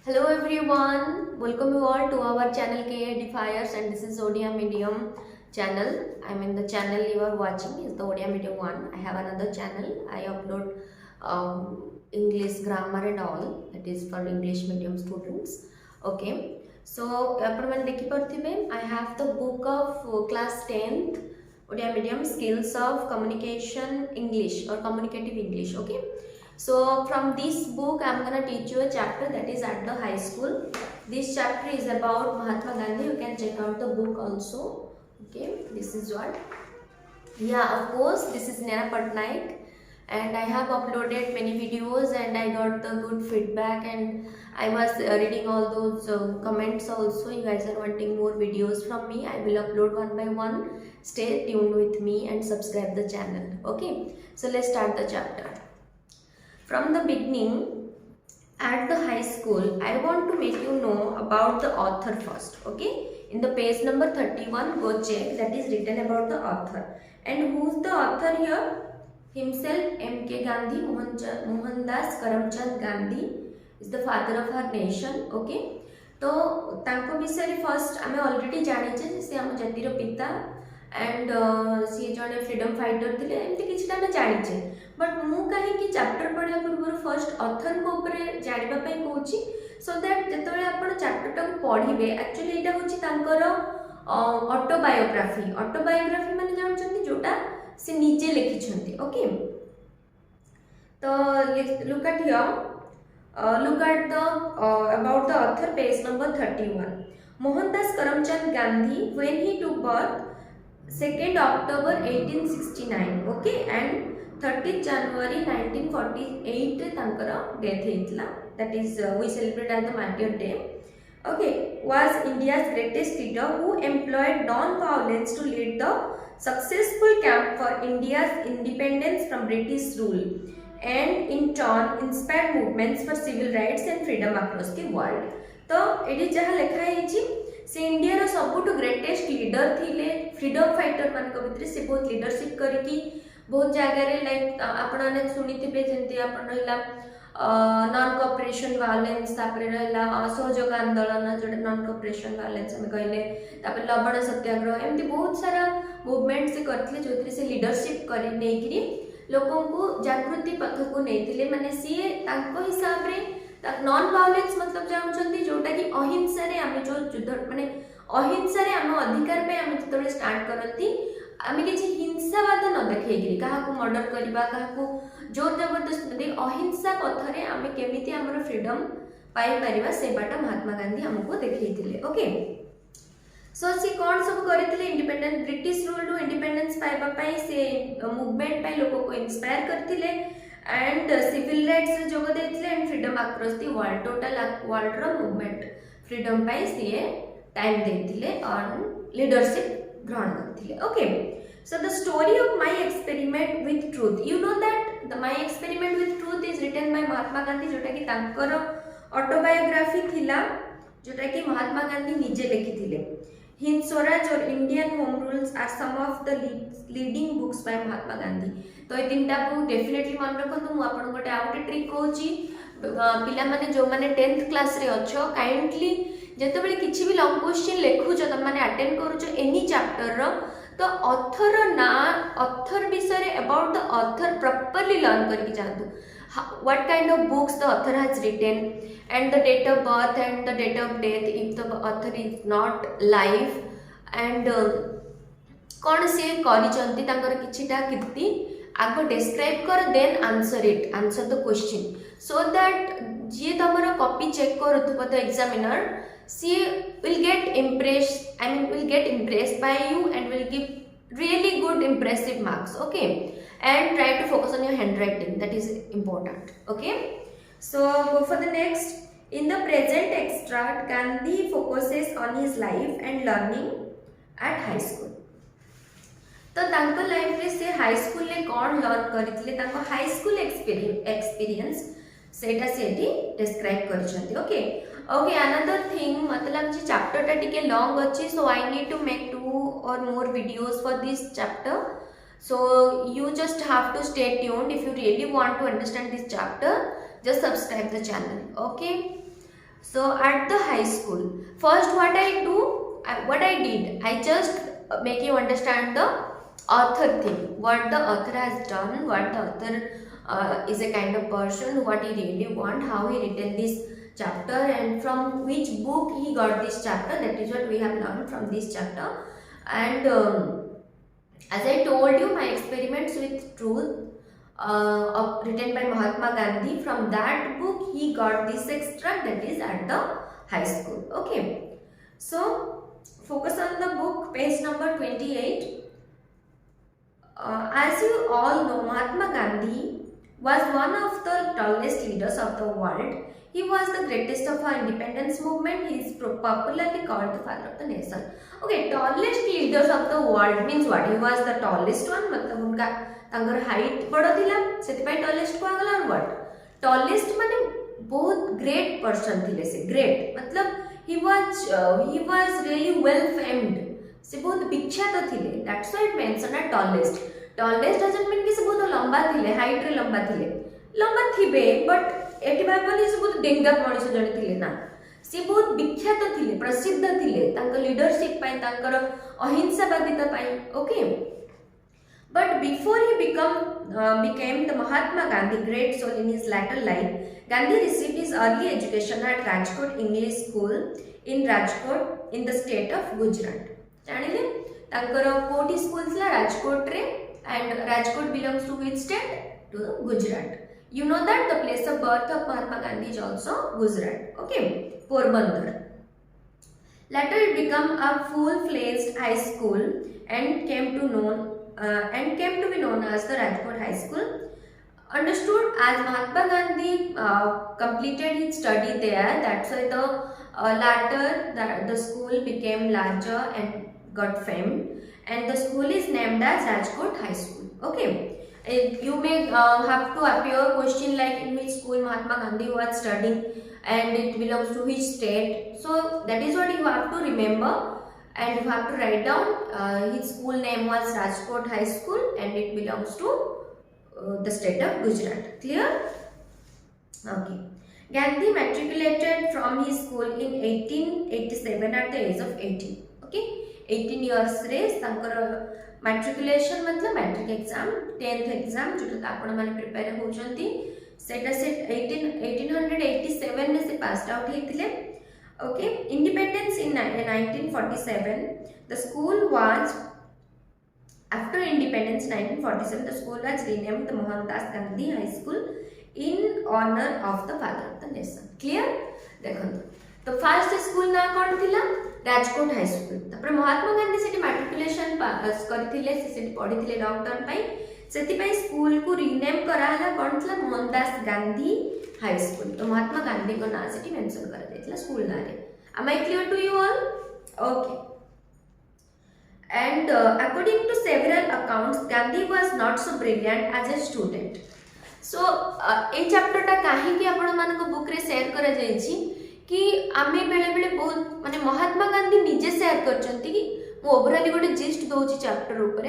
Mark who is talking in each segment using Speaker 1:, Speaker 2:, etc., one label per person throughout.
Speaker 1: Hello everyone, welcome you all to our channel KA Defiers, and this is Odia Medium channel. I mean the channel you are watching is the Odia Medium one. I have another channel. I upload English grammar and all, that is for English medium students. Okay, so I have the book of class 10th Odia Medium skills of communication English or communicative English. Okay, so from this book I'm gonna teach you a chapter that is at the high school. This chapter is about Mahatma Gandhi. You can check out the book also. Okay, this is what. Yeah, of course, this is Nera Patnaik, and I have uploaded many videos and I got the good feedback, and I was reading all those comments also. You guys are wanting more videos from me. I will upload one by one. Stay tuned with me and subscribe the channel. Okay, so let's start the chapter. From the beginning, at the high school, I want to make you know about the author first. Okay, in the page number 31, go check, that is written about the author. And who's the author here? Himself, M.K. Gandhi, Mohandas Karamchand Gandhi is the father of our nation. Okay, तो तांको विषय first आम already जाने से आम जातिर पिता and सी जड़े freedom fighter थे एमती किसी आम जाने बट मु कहीं चैप्टर पढ़ा पूर्व फर्स्ट ऑथर को ऊपर जानापी कहूँ सो दैट जो आप चैप्टर को पढ़े एक्चुअली यहाँ हूँ ऑटोबायोग्राफी माने जानते जोटा से निजे लिखिं. ओके, तो look at here. Look at the about the author, page number 31. Mohandas Karamchand Gandhi, when he took birth 2nd October 1869, okay, and 30th January 1948 tankara death heitla, that is we celebrate as the Martyr Day. Okay, was India's greatest leader who employed non-violence to lead the successful camp for India's independence from British rule, and in turn inspired movements for civil rights and freedom across the world. तो ये जहाँ लिखा है से India रो सबुठु greatest leader थिले, freedom fighter मान को भितर से बहुत लीडरशिप करिकी बहुत जगह रे लाइक आपण ने सुनिथिबे जेंती आपण रहला नॉन कोऑपरेशन वायलेंस, तापर रहला असहयोग आंदोलन जोटा नॉन कोऑपरेशन वायलेंस हम कहले, तापर लवण सत्याग्रह, एमती बहुत सारा मूवमेंट से करथिले जोथि से लीडरशिप करे नेकिरी लोकों को जागृति पथ को नहीं माने सीए तांको हिसाब रे नॉन वायलेंस मतलब जानछंती जोटा कि अहिंसा रे आमे जो युद्ध माने अहिंसा रे आम अधिकार पे आमे जतबे स्टार्ट करंती आमे किछि हिंसावाद न देखैगिरी काहा को मर्डर करबा, काहा को जोर जबरदस्ती अहिंसा पथ रे आमे केमिति हमर फ्रीडम पाई परिबा से बाटा महात्मा गांधी हमको देखैतिले. ओके, सो सी कौन सब करथिले इंडिपेंडेंस ब्रिटिश रूल रु इंडिपेंडेंस पाइबा पई से मूवमेंट पई लोक को इंस्पायर करथिले एंड सिविल राइट्स रे जोग देथिले and freedom across the world total world रो मूवमेंट फ्रीडम पई से टाइम देथिले और लीडरशिप ग्रहण करथिले. Okay, so the story of my experiment with truth, you know that the my experiment with truth is written by Mahatma Gandhi, जोटा कि तांकर ऑटोबायोग्राफी थिला जोटा कि महात्मा गांधी निजे लिखिथिले. हिंद स्वराज और Indian home rules are some of the leading books by Mahatma Gandhi. तो ये तीन बुक डेफिनेटली मन रखु. मु आपन गोटे आउट ट्रिक कहूची, पिला माने जो माने 10th क्लास रे अछो काइंडली जते बेले किछि भी लॉन्ग क्वेश्चन लिखु छ त माने अटेंड करू छ एनी चैप्टर रो, तो ऑथर ना ऑथर विषय about the author properly learn करके जानतु. What kind of books the author has written, and the date of birth and the date of death if the author is not live, and कौन से करिचंती तांकर किछिटा कीर्ति आगो describe कर then answer it, answer the question, so that जे तमरा copy check करथुबो the examiner सी will get impressed, I mean will get impressed by you and will give really good impressive marks. Okay, and try to focus on your handwriting, that is important. Okay, so go for the next. In the present extract, Gandhi focuses on his life and learning at high school. तो तांको life रे से high school ले कोन learn करथिले, तांको high school experience सेटा सेठी describe करछंती. ओके, ओके, अनदर थिंग मतलब जे चैप्टर टा टिके लॉन्ग अछि, so I need to make 2 or more videos for this chapter, so you just have to stay tuned. If you really want to understand this chapter, just subscribe the channel. Okay, So at the high school, first what I did, I just make you understand the author thing, what the author has done, what the author is a kind of person, what he really want, how he written this chapter, and from which book he got this chapter. That is what we have learned from this chapter. And as I told you, my experiments with truth written by Mahatma Gandhi, from that book he got this extract, that is at the high school. Okay, so focus on the book, page number 28. As you all know, Mahatma Gandhi was one of the tallest leaders of the world. He was the greatest of our independence movement. He is popularly called the father of the nation. Okay, tallest leaders of the world means what? He was the tallest one, मतलब उनका तांगर height बड़ा थिला, सेतिपाई tallest को आगला और what? Tallest माने बहुत great person थिले से, great मतलब he was really well famed. से बहुत विख्यात थिले. That's why it mentioned as tallest. Tallest doesn't mean कि से बहुत लंबा थिले, height रे लंबा थिले. लंबा थिबे, but एटी बाइबल से बहुत डेंगा मनुष्य जने थिले ना. से बहुत विख्यात थिले, प्रसिद्ध थिले. तांकर लीडरशिप पाई, तांकर अहिंसावादिता पाई. Okay. But before he became the Mahatma Gandhi, great soul in his latter life, Gandhi received his early education at Rajkot English School in Rajkot in the state of Gujarat. जानिले तांकर कोटी school थिला राजकोट रे, and Rajkot belongs to which state? To Gujarat. You know that the place of birth of Mahatma Gandhi is also Gujarat. Okay, Porbandar. Later it became a full-fledged high school and came to be known as the Rajkot High School. Understood as Mahatma Gandhi completed his study there, that's why the school became larger and got famed, and the school is named as Rajkot High School. Okay. You may have to appear question like in which school Mahatma Gandhi was studying and it belongs to which state. So that is what you have to remember, and you have to write down his school name was Rajkot High School and it belongs to the state of Gujarat. Clear? Okay. Gandhi matriculated from his school in 1887 at the age of 18. Okay. 18 years रे तांकर matriculation मतलब matric exam, 10th exam जोटा आपण माने prepare होचंती सेटा से 1887 ने से पास्ड आउट हेतिले. Okay, independence in 1947, the school was, after independence 1947, the school was renamed the Mohandas Gandhi High School in honor of the father of the nation. Clear? देखो तो फर्स्ट स्कूल ना कौन थिला? Rajkot high school. तापर महात्मा गांधी सेठी matriculation पास करथिले, से सेठी पढिथिले long term पई, सेति पई स्कूल को रीनेम कराला कौन थिला? Mohandas Gandhi high school. तो महात्मा गांधी को ना सेठी मेंशन करा देथिला स्कूल ना रे. Am I clear to you all? Okay. And according to several accounts, Gandhi was not so brilliant as a student. So A chapter टा काहे कि आपण मानको बुक रे शेयर करा जायछि कि आमे बेले बेले बहुत माने महात्मा गांधी निजे शेयर करचंती कि मो ओवरऑली गोटे जिस्ट दोछि चैप्टर ऊपर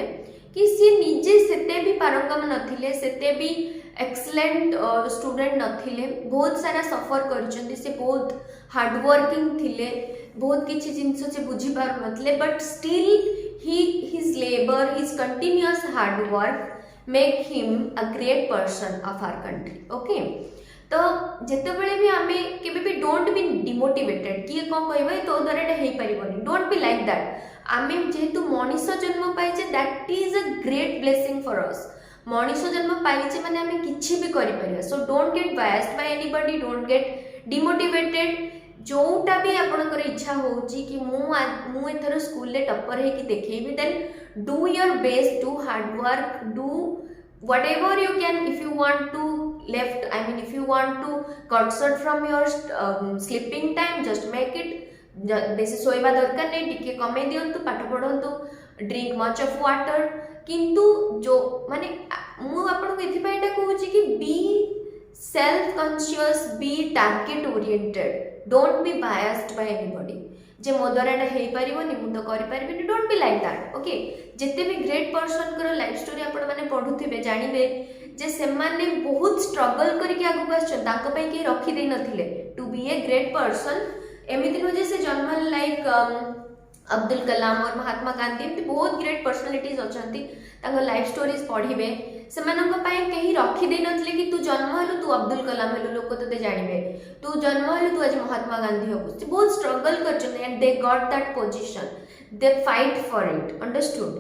Speaker 1: कि सी निजे सेते भी पारंगम नथिले, सेते भी एक्सलेंट स्टूडेंट नथिले, बहुत सारा सफर करचंती, से बहुत हार्ड वर्किंग थिले, बहुत किछि जिंस से बुझी पार नथिले, but still his labor, his continuous hard work make him a great person of our country. Okay, तो जेतेबेले भी आमे केबे भी डोंट बी डिमोटिवेटेड कि कोन कहबे तो द्वारा एटा हेई परिबोनी, डोंट बी लाइक दैट. आमे जेहेतु मनीष जन्म पाइचे, that is a great blessing for us. मनीष जन्म पाइचे माने आमे किछि भी करि परिया. So don't get biased by anybody, don't get demotivated. जोटा भी आपनकर इच्छा होची कि मु एथर स्कूल ले टॉपर हे कि देखेबी, then do your best, do hard work, do whatever you can. If you want to if you want to cut short from your sleeping time, just make it. बेसी सोइबा दरकार नहीं, टिके कमे दियंतु, पाठ पढंतु, ड्रिंक मच ऑफ वाटर. किंतु जो माने मु आपन को एथि पाइटा कहूची कि be self conscious, be target oriented, don't be biased by anybody. जे मो द्वारा एटा हेई परिबोनी, मु तो करि परिबिनी, don't be like that. Okay, जेते भी ग्रेट पर्सन कर लाइफ स्टोरी आपण माने पढुथिबे, जानिबे जे सेमाने बहुत स्ट्रगल करके आगु आछन तांको पे के रखी दे नथिले to be a great person एमिति नो जे से जन्म लाइक अब्दुल कलाम और महात्मा गांधी एमती बहुत ग्रेट पर्सनालिटीज अछंती तांको लाइफ स्टोरीज पढ़िबे सेमानक पय केही रखी दे नथिले कि तू जन्म हेलु तू अब्दुल कलाम हेलु लोक तते जानिबे तू जन्म हेलु तू आज महात्मा गांधी होबु से बहुत स्ट्रगल करछन and they got that position they fight for it understood.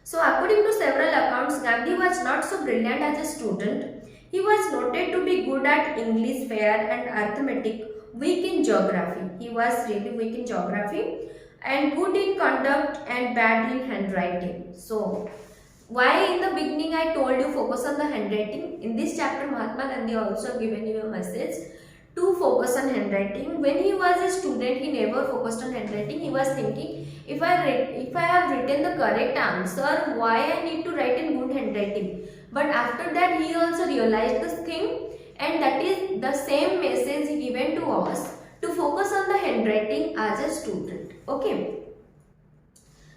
Speaker 1: So according to several accounts, Gandhi was not so brilliant as a student. He was noted to be good at English, fair and arithmetic, weak in geography. He was really weak in geography and good in conduct and bad in handwriting. So why in the beginning I told you focus on the handwriting? In this chapter Mahatma Gandhi also given you a message to focus on handwriting. When he was a student, he never focused on handwriting. He was thinking, if I have written the correct answer, why I need to write in good handwriting? But after that, he also realized this thing, and that is the same message he given to us to focus on the handwriting as a student. Okay.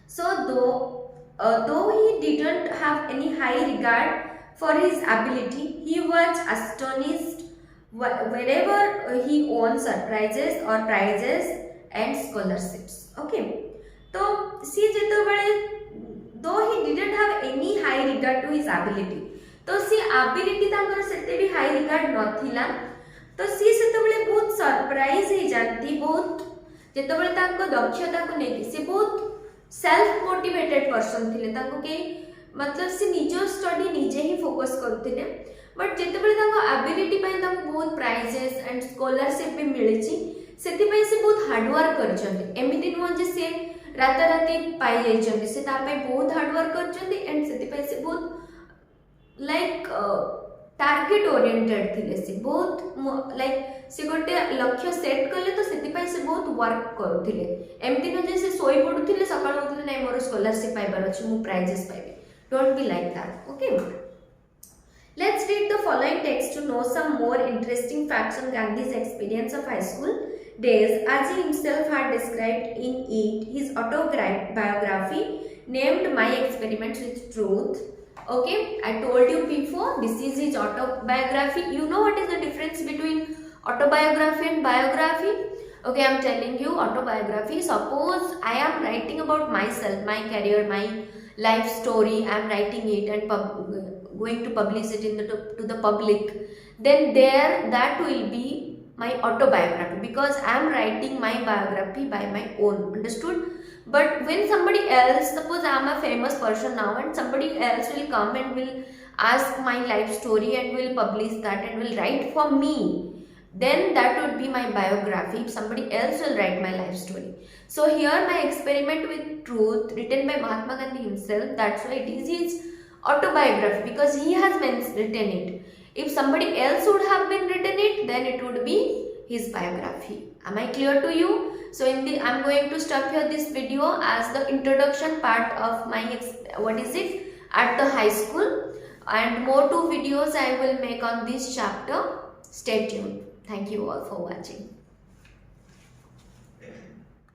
Speaker 1: So though he didn't have any high regard for his ability, he was astonished whenever he won surprises or prizes and scholarships. Okay. तो see जेतबेले though he didn't have any high regard to his ability to see ability तांकर सेते भी high regard नथिला तो सी सेतबेले बहुत surprise हे जानती बहुत जेतबेले तांको दक्षता को नेकी से बहुत सेल्फ मोटिवेटेड पर्सन थिले तांको के मतलब से निजो स्टडी निजे ही फोकस करथिले बट जेतबेले तांको एबिलिटी पय तांको बहुत प्राइजेस एंड स्कॉलरशिप भी मिलिची सेति पय से बहुत हार्ड वर्क करछन एमिति नो जे से राताराती पाई जाइछन्ती से तापे बहुत हार्ड वर्क करछन्ती एंड सेति पय से बहुत लाइक टारगेट ओरिएंटेड थिले से बहुत लाइक से गोटे लक्ष्य सेट करले तो सेति पय से बहुत वर्क करूथिले एमति न जे से सोई पडुथिले सकाळ होथिले नै मोर स्कॉलरशिप पाइबार अछि मु प्राइजेस पाइबे don't be like that. Okay, let's read the following text to know some more interesting facts on Gandhi's experience of high school days as he himself had described in it his autobiography named My Experiments with Truth. Okay, I told you before this is his autobiography. You know what is the difference between autobiography and biography? Okay, I am telling you autobiography. Suppose I am writing about myself, my career, my life story. I am writing it and going to publish it in to the public. Then there that will be my autobiography because I am writing my biography by my own. Understood? But when somebody else, suppose I am a famous person now and somebody else will come and will ask my life story and will publish that and will write for me, then that would be my biography if somebody else will write my life story. So here My Experiment with Truth written by Mahatma Gandhi himself, that's why it is his autobiography because he has written it. If somebody else would have been written it, then it would be his biography. Am I clear to you? So I'm going to stop here this video as the introduction part of my at the high school, and more 2 videos I will make on this chapter. Stay tuned. Thank you all for watching.